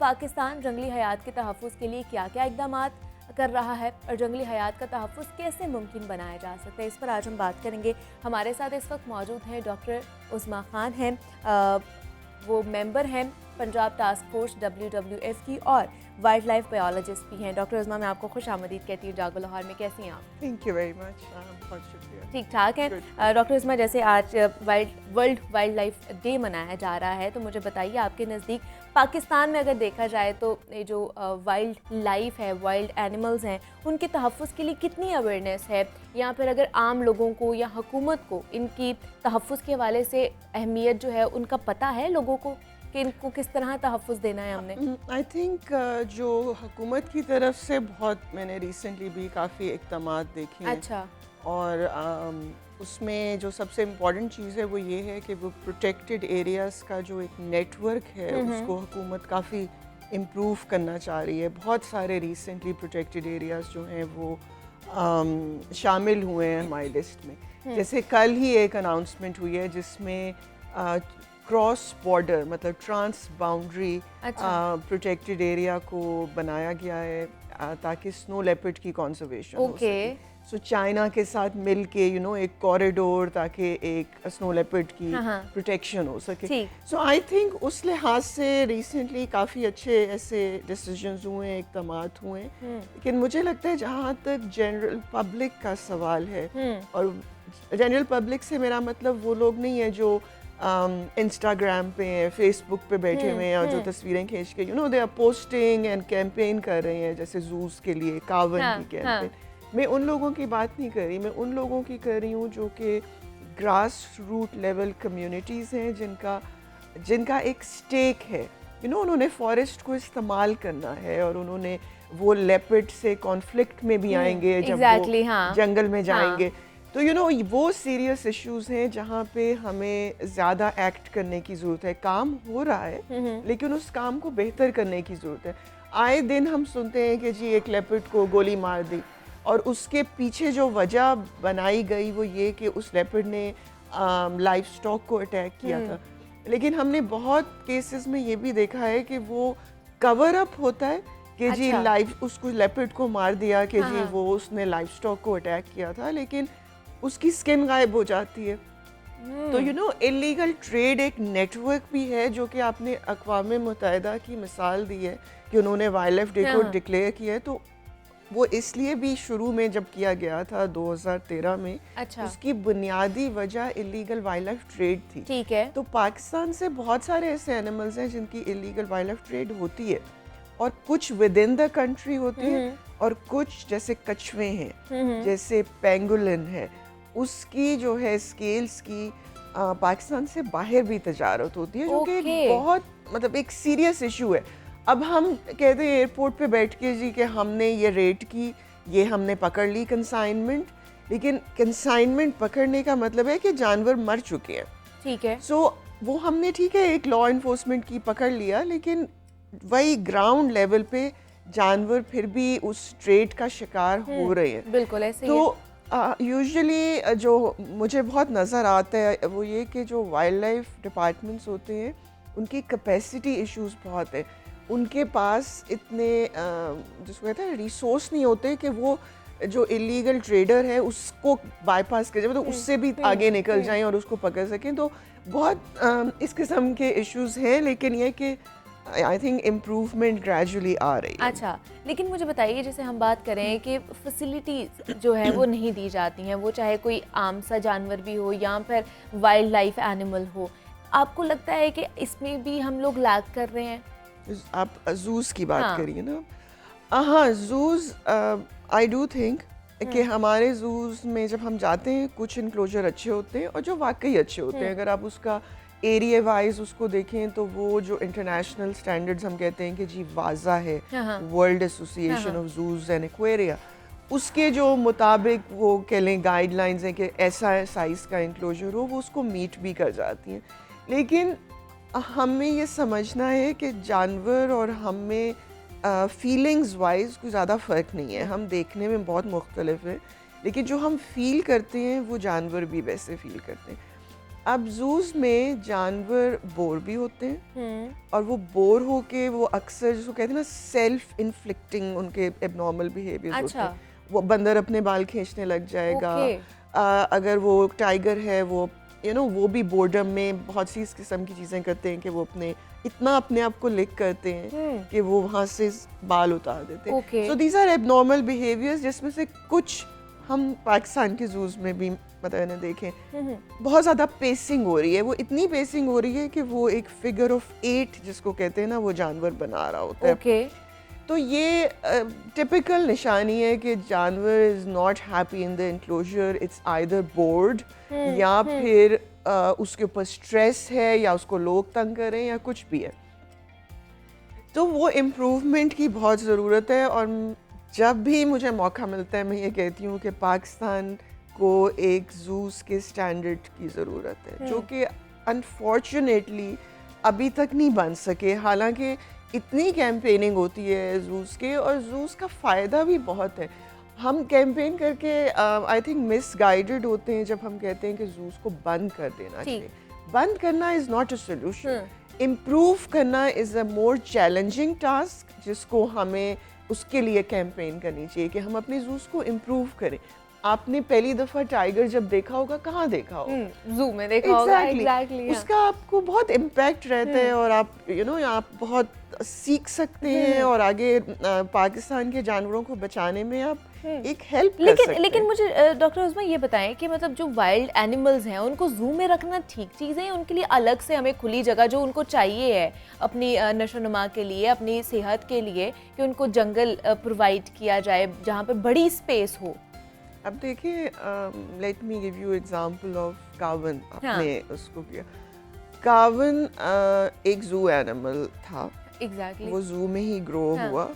पाकिस्तान जंगली हयात के तहफ़्फ़ुज़ के लिए क्या क्या इक़दामात कर रहा है और जंगली हयात का तहफ़्फ़ुज़ कैसे मुमकिन बनाया जा सकता है, इस पर आज हम बात करेंगे। हमारे साथ इस वक्त मौजूद हैं डॉक्टर उज़्मा खान हैं, वो मेंबर हैं पंजाब टास्क फोर्स WWF की और वाइल्ड लाइफ बायोलॉजिस्ट भी हैं। डॉक्टर उज़्मा, मैं आपको खुश आमदीद कहती हूँ जागो लाहौर में। कैसी हैं आप? थैंक यू वेरी मच, बहुत शुक्रिया। ठीक ठाक है। डॉक्टर उज़्मा, जैसे आज वर्ल्ड वाइल्ड लाइफ डे मनाया जा रहा है, तो मुझे बताइए आपके नज़दीक पाकिस्तान में अगर देखा जाए तो ये जो वाइल्ड लाइफ है, वाइल्ड एनिमल्स हैं, उनके तहफ़्फ़ुज़ के लिए कितनी अवेयरनेस है, या फिर अगर आम लोगों को या हुकूमत को इनकी तहफ़्फ़ुज़ के हवाले से अहमियत जो है उनका पता है लोगों को कि इनको किस तरह तहफ़्फ़ुज़ देना है हमने? आई थिंक जो हुकूमत की तरफ से बहुत मैंने रिसेंटली भी काफ़ी इक़दामात देखे हैं। अच्छा। और उसमें जो सबसे इम्पॉर्टेंट चीज़ है वो ये है कि वो प्रोटेक्टेड एरियाज़ का जो एक नेटवर्क है उसको हुकूमत काफ़ी इम्प्रूव करना चाह रही है। बहुत सारे रिसेंटली प्रोटेक्टेड एरियाज़ जो हैं वो शामिल हुए हैं हमारी लिस्ट में। जैसे कल ही एक अनाउंसमेंट हुई है जिसमें क्रॉस बॉर्डर मतलब ट्रांस बाउंड्री प्रोटेक्टेड एरिया को बनाया गया है ताकि स्नो लेपर्ड की कंजर्वेशन हो सके। सो चाइना के साथ मिल के एक कॉरिडोर ताकि एक स्नो लेपर्ड की प्रोटेक्शन हो सके। सो आई थिंक उस लिहाज से रिसेंटली काफ़ी अच्छे ऐसे डिसीजंस हुए हैं, इक़दामात हुए हैं। लेकिन मुझे लगता है जहाँ तक जनरल पब्लिक का सवाल है, और जनरल पब्लिक से मेरा मतलब वो लोग नहीं है जो इंस्टाग्राम पे फेसबुक पे बैठे हुए हैं और जो तस्वीरें खींच के they are posting and campaign कर रहे हैं, जैसे जूस के लिए कावन की कैंपेन। मैं उन लोगों की बात नहीं कर रही, मैं उन लोगों की कर रही हूँ जो कि ग्रास रूट लेवल कम्युनिटीज़ हैं जिनका एक स्टेक है। उन्होंने फॉरेस्ट को इस्तेमाल करना है और उन्होंने वो लेपर्ड से कॉन्फ्लिक्ट में भी आएंगे जब वो जंगल में जाएंगे। तो वो सीरियस इश्यूज हैं जहाँ पे हमें ज़्यादा एक्ट करने की ज़रूरत है। काम हो रहा है लेकिन उस काम को बेहतर करने की ज़रूरत है। आए दिन हम सुनते हैं कि जी एक लेपर्ड को गोली मार दी, और उसके पीछे जो वजह बनाई गई वो ये कि उस लेपर्ड ने लाइफ स्टॉक को अटैक किया था। लेकिन हमने बहुत केसेस में ये भी देखा है कि वो कवर अप होता है कि जी उसको लेपर्ड को मार दिया कि जी वो उसने लाइफ स्टॉक को अटैक किया था, लेकिन उसकी स्किन गायब हो जाती है। तो इलीगल ट्रेड एक नेटवर्क भी है जो कि आपने अक़वाम मुत्तहिदा की मिसाल दी है कि उन्होंने वाइल्ड लाइफ डे को डिक्लेयर किया है। तो वो इसलिए भी शुरू में जब किया गया था 2013 में, उसकी बुनियादी वजह इलीगल वाइल्ड लाइफ ट्रेड थी। ठीक है। तो पाकिस्तान से बहुत सारे ऐसे एनिमल्स हैं जिनकी इलीगल वाइल्ड लाइफ ट्रेड होती है, और कुछ विद इन द कंट्री होती है और कुछ जैसे कछुए हैं, जैसे पेंगुलिन है, उसकी जो है स्केल्स की पाकिस्तान से बाहर भी तजारत होती है, जो कि बहुत मतलब एक सीरियस इशू है। अब हम कहते हैं एयरपोर्ट पे बैठ के जी कि हमने ये रेड की, ये हमने पकड़ ली कंसाइनमेंट, लेकिन कंसाइनमेंट पकड़ने का मतलब है कि जानवर मर चुके हैं। ठीक है। सो वो हमने ठीक है एक लॉ इन्फोर्समेंट की पकड़ लिया, लेकिन वही ग्राउंड लेवल पे जानवर फिर भी उस ट्रेड का शिकार हो रहे हैं। बिल्कुल ऐसे ही। तो यूजुअली जो मुझे बहुत नज़र आता है वो ये कि जो वाइल्ड लाइफ डिपार्टमेंट्स होते हैं उनकी कैपेसिटी इश्यूज बहुत है। उनके पास इतने जिसको कहते हैं रिसोर्स नहीं होते कि वो जो इलीगल ट्रेडर है उसको बाईपास कर जाए, मतलब उससे भी आगे निकल जाएं और उसको पकड़ सकें। तो बहुत इस किस्म के इश्यूज हैं, लेकिन ये कि आई थिंक इम्प्रूवमेंट ग्रेजुअली आ रही है। अच्छा, लेकिन मुझे बताइए, जैसे हम बात करें कि फैसिलिटीज़ जो है वो नहीं दी जाती हैं, वो चाहे कोई आम सा जानवर भी हो या फिर वाइल्ड लाइफ एनिमल हो, आपको लगता है कि इसमें भी हम लोग लैग कर रहे हैं? आप जूस की बात करिए ना। हाँ, जूस आई डू थिंक कि हमारे जूस में जब हम जाते हैं कुछ इनक्लोजर अच्छे होते हैं और जो वाकई अच्छे होते हैं। अगर आप उसका एरिया वाइज उसको देखें तो वो जो इंटरनेशनल स्टैंडर्ड्स हम कहते हैं कि जी वाजा है, world association of juice and aquaria, उसके जो मुताबिक वो कह लें गाइडलाइंस हैं कि ऐसा साइज़ का इंक्लोजर हो, वो उसको मीट भी कर जाती हैं। लेकिन हमें ये समझना है कि जानवर और हमें फीलिंग्स वाइज कोई ज़्यादा फ़र्क नहीं है। हम देखने में बहुत मुख्तलिफ हैं, लेकिन जो हम फील करते हैं वो जानवर भी वैसे फील करते हैं। अब जूस में जानवर बोर भी होते हैं और वो बोर होके वो अक्सर जिसको कहते हैं ना सेल्फ इन्फ्लिक्टिंग उनके एबनॉर्मल बिहेवियर्स होते अच्छा। हैं। वो बंदर अपने बाल खींचने लग जाएगा। ओके। अगर वो टाइगर है वो वो भी बोर्डम में बहुत सी इस किस्म की चीज़ें करते हैं कि वो इतना अपने आप को लिक करते हैं कि वो वहाँ से बाल उतार देते हैं। Okay. So these are abnormal behaviours जिसमें से कुछ हम पाकिस्तान के जूस में भी मैंने देखे। बहुत ज़्यादा पेसिंग हो रही है, वो इतनी पेसिंग हो रही है कि वो एक फिगर ऑफ 8 जिसको कहते हैं ना वो जानवर बना रहा होता है। ओके। तो ये टिपिकल निशानी है कि जानवर is not happy in the enclosure, it's either board या फिर उसके ऊपर स्ट्रेस है या उसको लोग तंग कर रहे हैं या कुछ भी है। तो वो इम्प्रूवमेंट की बहुत ज़रूरत है और जब भी मुझे मौका मिलता है मैं ये कहती हूँ कि पाकिस्तान को एक जूस के स्टैंडर्ड की ज़रूरत है जो कि अनफॉर्चुनेटली अभी तक नहीं बन सके। हालांकि इतनी कैंपेनिंग होती है जूस के और जूस का फ़ायदा भी बहुत है। हम कैंपेन करके आई थिंक मिसगाइडेड होते हैं जब हम कहते हैं कि जूस को बंद कर देना चाहिए। बंद करना is not a solution, improve करना is a more challenging task जिसको हमें उसके लिए कैंपेन करनी चाहिए कि हम अपने जूस को इम्प्रूव करें। आपने पहली दफ़ा टाइगर जब देखा होगा कहाँ देखा होगा? जू में देखा होगा। एग्जैक्टली। उसका आपको बहुत इम्पैक्ट रहता है और आप आप बहुत सीख सकते हैं और आगे पाकिस्तान के जानवरों को बचाने में आप एक हेल्प कर सकते हैं। लेकिन मुझे डॉक्टर उस्मा ये बताएं कि मतलब जो वाइल्ड एनिमल्स हैं उनको जू में रखना ठीक चीज़ है, उनके लिए अलग से हमें खुली जगह जो उनको चाहिए है अपनी नशोनुमा के लिए, अपनी सेहत के लिए, कि उनको जंगल प्रोवाइड किया जाए जहाँ पर बड़ी स्पेस हो? अब देखिए, let me give you example of कावन। आपने उसको किया, कावन एक जू एनिमल था। एग्जैक्टली। वो जू में ही ग्रो हुआ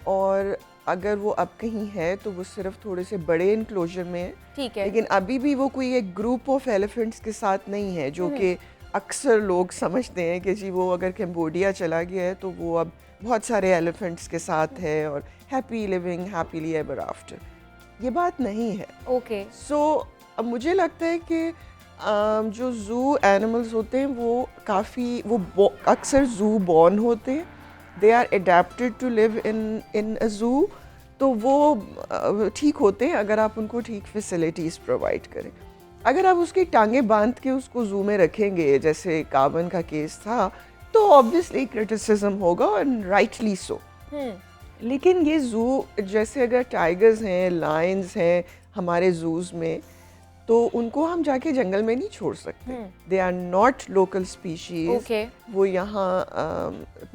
और अगर वो अब कहीं है तो वो सिर्फ थोड़े से बड़े इनक्लोजर में है। ठीक है। लेकिन अभी भी वो कोई एक ग्रुप ऑफ एलिफेंट्स के साथ नहीं है जो कि अक्सर लोग समझते हैं कि जी वो अगर कैम्बोडिया चला गया है तो वो अब बहुत सारे एलिफेंट्स के साथ है और happy living happily ever after. ये बात नहीं है। ओके। सो अब मुझे लगता है कि जो जू एनिमल्स होते हैं वो काफ़ी वो अक्सर जू बॉर्न होते हैं, they are adapted to live in a zoo. तो वो ठीक होते हैं अगर आप उनको ठीक फैसिलिटीज़ प्रोवाइड करें। अगर आप उसकी टांगें बांध के उसको जू में रखेंगे जैसे कावन का केस था तो ऑब्वियसली क्रिटिसिज्म होगा और राइटली सो। लेकिन ये जू जैसे अगर टाइगर्स हैं, लायंस हैं हमारे जूज में तो उनको हम जाके जंगल में नहीं छोड़ सकते। They are not local species. वो यहाँ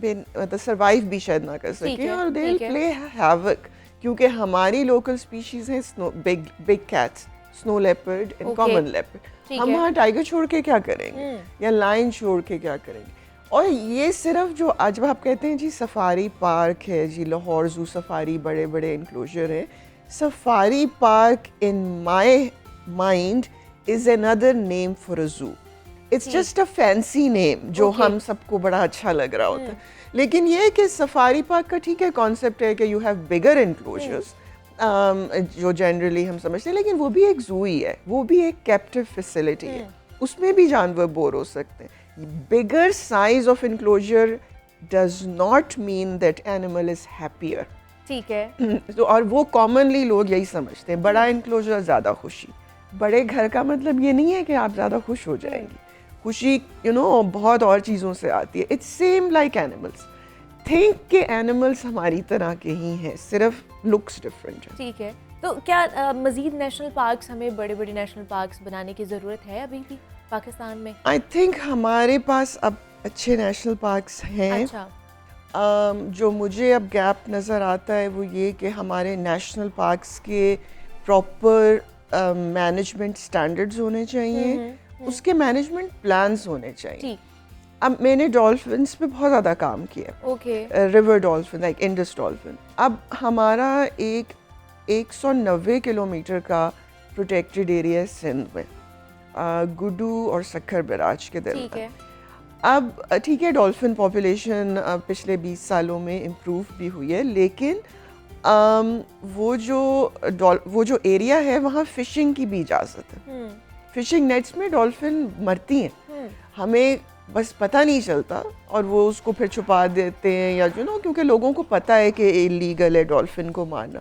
मतलब सर्वाइव भी शायद ना कर सके और दे विल प्ले हैवक क्योंकि हमारी लोकल स्पीशीज हैं big cats, snow leopard and common leopard. हम वहाँ टाइगर छोड़ के क्या करेंगे या लायन छोड़ के क्या करेंगे? और ये सिर्फ जो आज आप कहते हैं जी सफारी पार्क है जी, लाहौर जू सफारी बड़े बड़े इनक्लोजर है। Safari park in my mind is another name for a zoo. It's just a fancy name जो हम सबको बड़ा अच्छा लग रहा होता है। लेकिन ये कि सफारी पार्क का ठीक है कॉन्सेप्ट है कि यू हैव बिगर इनक्लोजर्स जो जनरली हम समझते हैं, लेकिन वो भी एक जू ही है, वो भी एक कैप्टिव फैसिलिटी है, उसमें भी जानवर बोर हो सकते हैं। Bigger size of enclosure does not mean that animal is happier. ठीक है। तो और वो commonly लोग यही समझते हैं, बड़ा enclosure ज़्यादा खुशी। बड़े घर का मतलब ये नहीं है कि आप ज़्यादा खुश हो जाएंगी। खुशी बहुत और चीज़ों से आती है। It's same like animals. Think कि animals हमारी तरह के ही हैं, सिर्फ looks different है। ठीक है। तो क्या मज़ीद नेशनल पार्क्स, हमें बड़े बड़े नेशनल पार्क्स बनाने की ज़रूरत है अभी भी पाकिस्तान में? आई थिंक हमारे पास अब अच्छे नेशनल पार्क्स हैं। अच्छा। जो मुझे अब गैप नज़र आता है वो ये कि हमारे नेशनल पार्क्स के प्रॉपर मैनेजमेंट स्टैंडर्ड्स होने चाहिए, उसके मैनेजमेंट प्लान्स होने चाहिए। अब मैंने डॉल्फिन्स पे बहुत ज़्यादा काम किया। Okay. River dolphin like Indus dolphin. अब हमारा एक 190 किलोमीटर का प्रोटेक्टेड एरिया है सिंध में, गुडू और सक्खर बैराज के दरमियान। अब ठीक है डॉल्फिन पॉपुलेशन पिछले 20 सालों में इम्प्रूव भी हुई है, लेकिन वो जो एरिया है वहाँ फ़िशिंग की भी इजाज़त है। फिशिंग नेट्स में डॉल्फिन मरती हैं, हमें बस पता नहीं चलता और वो उसको फिर छुपा देते हैं या क्योंकि लोगों को पता है कि इलीगल है डॉल्फिन को मारना।